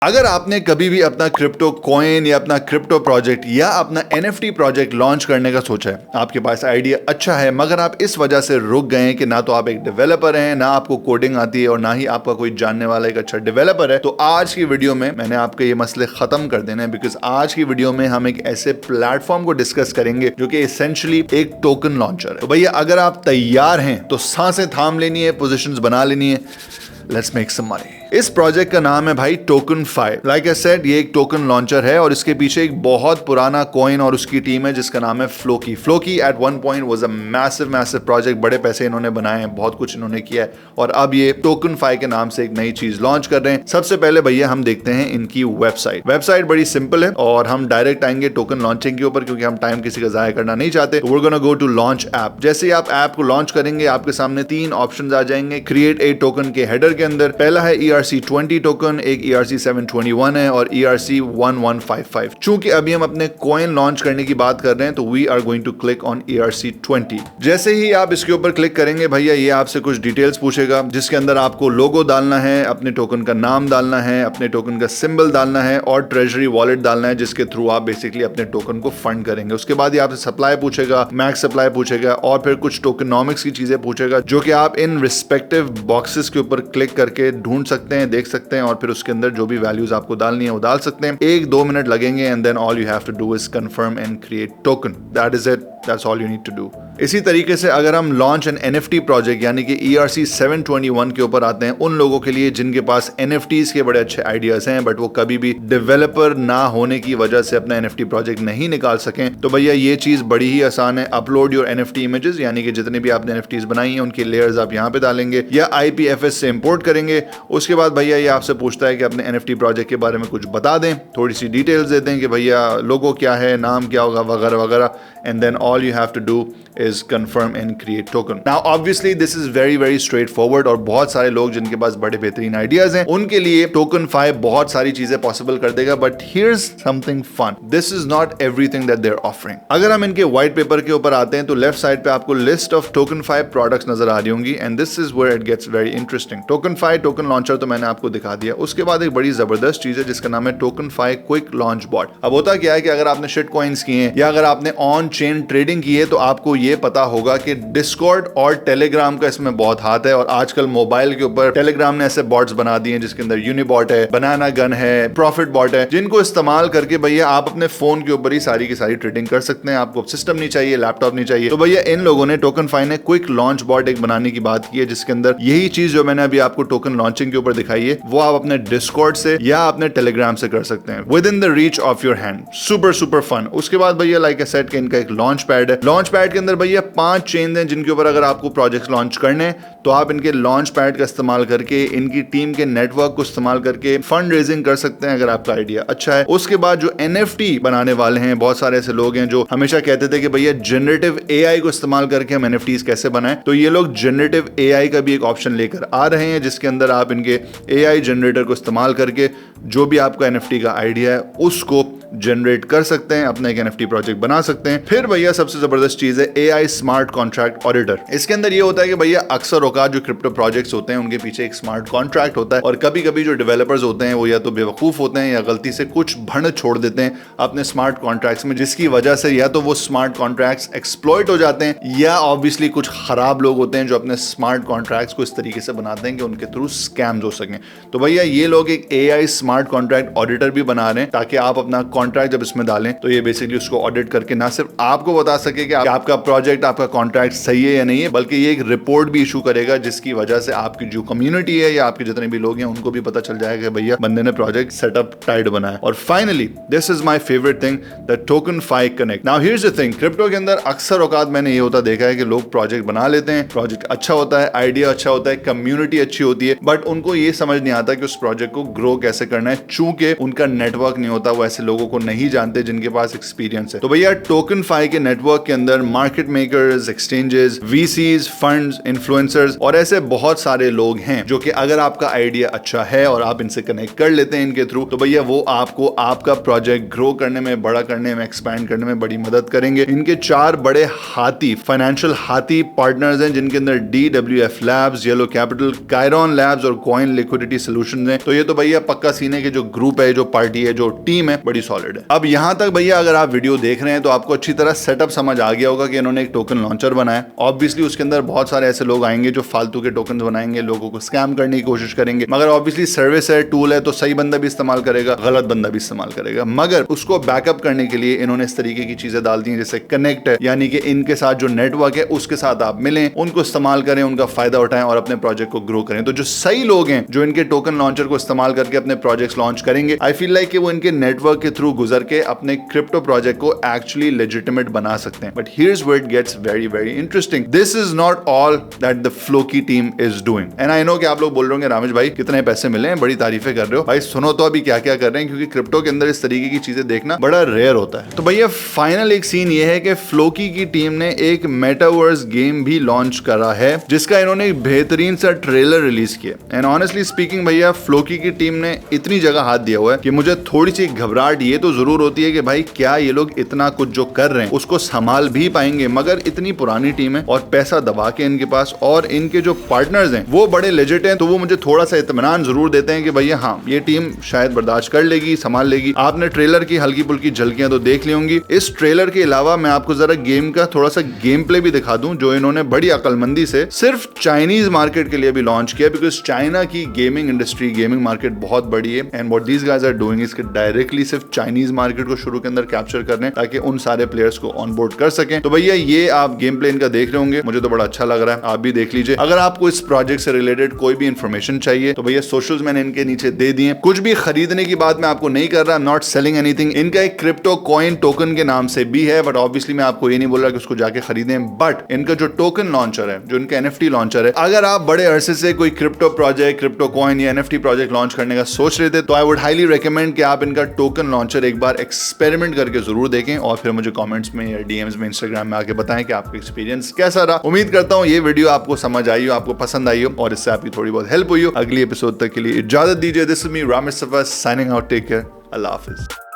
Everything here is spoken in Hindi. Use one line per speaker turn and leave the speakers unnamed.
अगर आपने कभी भी अपना क्रिप्टो कॉइन या अपना क्रिप्टो प्रोजेक्ट या अपना एनएफटी प्रोजेक्ट लॉन्च करने का सोचा है, आपके पास आइडिया अच्छा है, मगर आप इस वजह से रुक गए हैं कि ना तो आप एक डेवलपर हैं, ना आपको कोडिंग आती है और ना ही आपका कोई जानने वाला एक अच्छा डेवलपर है, तो आज की वीडियो में मैंने आपके ये मसले खत्म कर देने हैं। बिकॉज आज की वीडियो में हम एक ऐसे प्लेटफॉर्म को डिस्कस करेंगे जो कि एसेंशियली एक टोकन लॉन्चर है। तो भैया अगर आप तैयार हैं तो सांसें थाम लेनी है, पोजीशंस बना लेनी है। Let's make some money. इस प्रोजेक्ट का नाम है भाई टोकनफाई। लाइक आई सेड, ये एक टोकन लॉन्चर है और इसके पीछे एक बहुत पुराना कॉइन और उसकी टीम है जिसका नाम है Floki. Floki at one point was a massive project. बड़े पैसे इन्होंने बनाए हैं, बहुत कुछ इन्होंने किया है और अब ये टोकनफाई के नाम से एक नई चीज लॉन्च कर रहे हैं। सबसे पहले भैया हम देखते हैं इनकी वेबसाइट बड़ी सिंपल है और हम डायरेक्ट आएंगे टोकन लॉन्चिंग के ऊपर क्योंकि हम टाइम किसी का जाया करना नहीं चाहते। We are gonna go to launch app. जैसे ही आप ऐप को लॉन्च करेंगे आपके सामने तीन ऑप्शंस आ जाएंगे। क्रिएट ए टोकन के हेडर के अंदर पहला है ERC20 टोकन, एक ERC721 है और ERC1155। चूंकि अभी हम अपने कॉइन लॉन्च करने की बात कर रहे हैं तो we are going to click on ERC20। जैसे ही आप इसके ऊपर क्लिक करेंगे भैया ये आपसे कुछ डिटेल्स पूछेगा जिसके अंदर आपको लोगो डालना है, अपने टोकन का नाम डालना है, अपने टोकन का सिंबल डालना है और ट्रेजरी वॉलेट डालना है जिसके थ्रू आप बेसिकली अपने टोकन को फंड करेंगे। उसके बाद ये आपसे सप्लाई पूछेगा, मैक्स सप्लाई पूछेगा और फिर कुछ टोकनॉमिक्स की चीजें पूछेगा जो कि आप इन रिस्पेक्टिव बॉक्सेस के ऊपर क्लिक करके ढूंढ सकते हैं, देख सकते हैं और फिर उसके अंदर जो भी वैल्यूज आपको डालनी है वो डाल सकते हैं। 1-2 मिनट लगेंगे and then all you have to do is confirm and create token. That is it, that's all you need to do. इसी तरीके से अगर हम लॉन्च एन NFT प्रोजेक्ट यानी कि ERC721 के ऊपर आते हैं, उन लोगों के लिए जिनके पास NFTs के बड़े अच्छे आइडियाज हैं बट वो कभी भी डेवलपर ना होने की वजह से अपना NFT प्रोजेक्ट नहीं निकाल सकें, तो भैया ये चीज बड़ी ही आसान है। अपलोड योर NFT इमेजेस, यानी कि जितने भी आपने NFTs बनाई हैं उनकी लेयर्स आप यहाँ पे डालेंगे या IPFS से इंपोर्ट करेंगे। उसके बाद भैया ये आपसे पूछता है कि अपने NFT प्रोजेक्ट के बारे में कुछ बता दें, थोड़ी सी डिटेल्स दे दें कि भैया लोगो क्या है, नाम क्या होगा वगैरह वगैरह, and then all you have to do is confirm and create token. Now obviously this is very straightforward और बहुत सारे लोग जिनके पास बड़े बेहतरीन आइडियाज हैं उनके लिए टोकनफाई बहुत सारी चीजें पॉसिबल कर देगा। But here's something fun. This is not everything that they're offering. अगर हम इनके व्हाइट पेपर के ऊपर आते हैं तो लेफ्ट साइड पे आपको लिस्ट ऑफ टोकनफाई प्रोडक्ट्स नजर आ रही होंगी and this is where it gets very interesting. Tokenfi token launcher तो मैंने आपको दिखा दिया। उसके बाद एक बड़ी जबरदस्त चीज है जिसका नाम है टोकनफाई क्विक लॉन्च बॉट। अब होता क्या है कि अगर आपने शिट कॉइन्स किए हैं या अगर आपने ऑन चेन ट्रेडिंग की है तो आपको ये पता होगा कि डिस्कॉर्ड और टेलीग्राम का इसमें बहुत हाथ है और आजकल मोबाइल के ऊपर टेलीग्राम ने ऐसे बॉट्स बना दिए हैं जिसके अंदर यूनिबॉट है, बनाना गन है, प्रॉफिट बॉट है, जिनको इस्तेमाल करके भैया आप अपने फोन के ऊपर ही सारी की सारी ट्रेडिंग कर सकते हैं। आपको सिस्टम नहीं चाहिए, लैपटॉप नहीं चाहिए। तो भैया इन लोगों ने टोकनफाई ने क्विक लॉन्च बॉट एक बनाने की बात की है जिसके अंदर यही चीज जो मैंने अभी आपको टोकन लॉन्चिंग के ऊपर दिखाई है वो आप अपने डिस्कॉर्ड से या अपने टेलीग्राम से कर सकते हैं within the reach of your hand. Super fun. उसके बाद भैया लाइक आई सेड कि इनका एक लॉन्च पैड है। लॉन्च पैड के अंदर भैया 5 चेन हैं जिनके ऊपर अगर आपको प्रोजेक्ट लॉन्च करने हैं तो आप इनके लॉन्च पैड का इस्तेमाल करके इनकी टीम के नेटवर्क को इस्तेमाल करके फंड रेजिंग कर सकते हैं अगर आपका आइडिया अच्छा है। उसके बाद जो NFT बनाने वाले हैं, बहुत सारे ऐसे लोग हैं जो हमेशा कहते थे कि भैया जनरेटिव AI को इस्तेमाल करके हम NFTs कैसे बनाएं, तो ये लोग जनरेटिव AI का भी एक ऑप्शन लेकर आ रहे हैं जिसके अंदर आप इनके AI जनरेटर को इस्तेमाल करके जो भी आपका NFT का आइडिया है उसको जनरेट कर सकते हैं, अपना एक NFT प्रोजेक्ट बना सकते हैं। फिर भैया सबसे जबरदस्त चीज है AI स्मार्ट कॉन्ट्रैक्ट ऑडिटर। इसके अंदर ये होता है कि भैया अक्सर औकात जो क्रिप्टो प्रोजेक्ट्स होते हैं उनके पीछे एक स्मार्ट कॉन्ट्रैक्ट होता है और कभी कभी जो डेवलपर्स होते हैं वो या तो बेवकूफ होते हैं या गलती से कुछ भंड छोड़ देते हैं अपने स्मार्ट कॉन्ट्रैक्ट्स में, जिसकी वजह से या तो वो स्मार्ट कॉन्ट्रैक्ट्स एक्सप्लॉइट हो जाते हैं या ऑब्वियसली कुछ खराब लोग होते हैं जो अपने स्मार्ट कॉन्ट्रैक्ट्स को इस तरीके से बनाते हैं कि उनके थ्रू स्कैम्स हो सकें। तो भैया ये लोग एक AI स्मार्ट कॉन्ट्रैक्ट ऑडिटर भी बना रहे हैं ताकि आप अपना कॉन्ट्रैक्ट जब इसमें डालें तो ये बेसिकली उसको ऑडिट करके ना सिर्फ आपको बता सके कि आपका प्रोजेक्ट, आपका कॉन्ट्रैक्ट सही है या नहीं है, बल्कि ये एक रिपोर्ट भी इशू करेगा जिसकी वजह से आपकी जो कम्युनिटी है या आपके जितने भी लोग हैं उनको भी पता चल जाएगा कि भैया बंदे ने प्रोजेक्ट सेटअप टाइट बनाया। और finally this is my favourite thing, the Tokenfi connect. Now here's the thing, crypto के अंदर अक्सर औकात मैंने ये होता देखा है कि लोग प्रोजेक्ट बना लेते हैं, प्रोजेक्ट अच्छा होता है, आइडिया अच्छा होता है, कम्युनिटी अच्छी होती है, बट उनको ये समझ नहीं आता कि उस प्रोजेक्ट को ग्रो कैसे करना है। चूंकि उनका नेटवर्क नहीं होता, वो ऐसे लोगों को नहीं जानते जिनके पास एक्सपीरियंस है। तो भैया टोकनफाई के नेटवर्क के अंदर market makers, exchanges, VCs, funds, influencers और ऐसे बहुत सारे लोग हैं जो कि अगर आपका आइडिया अच्छा है और आप इनसे कनेक्ट कर लेते हैं इनके थ्रू, तो भैया वो आपको आपका प्रोजेक्ट ग्रो करने में, बड़ा करने में, एक्सपैंड करने में बड़ी मदद करेंगे। इनके 4 बड़े हाथी, फाइनेंशियल हाथी पार्टनर्स हैं जिनके अंदर DWF Labs, Yellow Capital, Kairon Labs और कॉइन लिक्विडिटी सॉल्यूशंस हैं। तो ये तो भैया पक्का सीने के जो ग्रुप है, जो पार्टी है, जो टीम है, बड़ी सॉलिड है। अब यहां तक भैया अगर आप वीडियो देख रहे हैं तो आपको अच्छी तरह सेटअप समझ आ गया होगा कि इन्होंने एक टोकन लॉन्चर बनाया। ऑब्वियसली उसके अंदर बहुत सारे ऐसे लोग आएंगे जो फालतू के टोकन बनाएंगे, लोगों को स्कैम करने की कोशिश करेंगे, मगर ऑब्वियसली सर्विस है, टूल है, तो सही बंदा भी इस्तेमाल करेगा, गलत बंदा भी इस्तेमाल करेगा। मगर उसको बैकअप करने के लिए इन्होंने इस तरीके की चीजें डाल दी हैं जैसे कनेक्ट है, यानी कि इनके साथ जो नेटवर्क है उसके साथ आप मिलें, उनको इस्तेमाल करें, उनका फायदा उठाएं और अपने प्रोजेक्ट को ग्रो करें। तो जो सही लोग हैं जो इनके टोकन लॉन्चर को इस्तेमाल करके अपने प्रोजेक्ट्स लॉन्च करेंगे, आई फील लाइक कि वो इनके नेटवर्क के थ्रू गुजर के अपने क्रिप्टो प्रोजेक्ट को एक्चुअली लेजिटिमेट बना सकते हैं। But here's where it gets very very interesting. This is not all that the Floki team is doing. And I know कि आप लोग बोल रहे होंगे रामेश भाई कितने पैसे मिले हैं, बड़ी तारीफें कर रहे हो। भाई सुनो तो अभी क्या क्या कर रहे हैं, क्योंकि क्रिप्टो के अंदर इस तरीके की चीजें देखना बड़ा रेयर होता है। तो भैया फाइनल एक सीन ये है कि फ्लोकी की टीम ने एक मेटावर्स गेम भी लॉन्च करा है जिसका इन्होंने एक बेहतरीन सा ट्रेलर रिलीज किया। एंड ऑनेस्टली स्पीकिंग भैया फ्लोकी की टीम ने इतनी जगह हाथ दिया हुआ है कि मुझे थोड़ी सी घबराहट ये तो जरूर होती है कि भाई क्या ये लोग इतना कुछ जो कर रहे हैं उसको संभाल भी पाएंगे। मगर इतनी पुरानी टीम है और पैसा दबा के इनके पास, और इनके जो पार्टनर्स हैं वो बड़े लेजिट हैं, तो वो मुझे थोड़ा सा इत्मीनान जरूर देते हैं कि भैया हाँ ये टीम शायद बर्दाश्त कर लेगी, संभाल लेगी। आपने ट्रेलर की हल्की फुल्की झलकियां तो देख ली होंगी। इस ट्रेलर के अलावा मैं आपको जरा गेम का थोड़ा सा गेम प्ले भी दिखा दूं जो इन्होंने बड़ी अकलमंदी से सिर्फ चाइनीज मार्केट के लिए भी लॉन्च किया, बिकॉज चाइना की गेमिंग इंडस्ट्री, गेमिंग मार्केट बहुत बड़ी है। And what these guys are doing is directly सिर्फ चाइनीज मार्केट को शुरू के अंदर कैप्चर करने ताकि उन सारे प्लेयर्स को ऑन बोर्ड कर सकें। तो भैया ये आप गेम प्ले इनका देख रहे होंगे, मुझे तो बड़ा अच्छा लग रहा है, आप भी देख लीजिए। अगर आपको इस प्रोजेक्ट से रिलेटेड कोई भी इंफॉर्मेशन चाहिए तो भैया सोशल्स मैंने इनके नीचे दे दिए। कुछ भी खरीदने की बात मैं आपको नहीं कर रहा, नॉट सेलिंग एनीथिंग। इनका एक क्रिप्टो कॉइन टोकन के नाम से भी है, बट ऑब्वियसली मैं आपको ये नहीं बोल रहा कि उसको जाके खरीदें। बट इनका जो टोकन लॉन्चर है, जो इनका NFT लॉन्चर है, अगर आप बड़े अरसे से कोई क्रिप्टो प्रोजेक्ट, क्रिप्टो कॉइन या NFT प्रोजेक्ट लॉन्च करने का सोच रहे थे तो आई वुड हाईली रेकमेंड कि आप इनका टोकन लॉन्चर एक बार एक्सपेरिमेंट करके जरूर देखें और फिर मुझे कमेंट्स में या DMs में, इंस्टाग्राम में आके बताएं कि आपका एक्सपीरियंस कैसा रहा। उम्मीद करता हूं ये वीडियो आपको समझ आई हो, आपको पसंद आई हो और इससे आपकी थोड़ी बहुत हेल्प हुई हो। अगली एपिसोड तक के लिए इजाजत दीजिए। This is me Ramesh Safa signing out. Take care. अल्लाह हाफिज।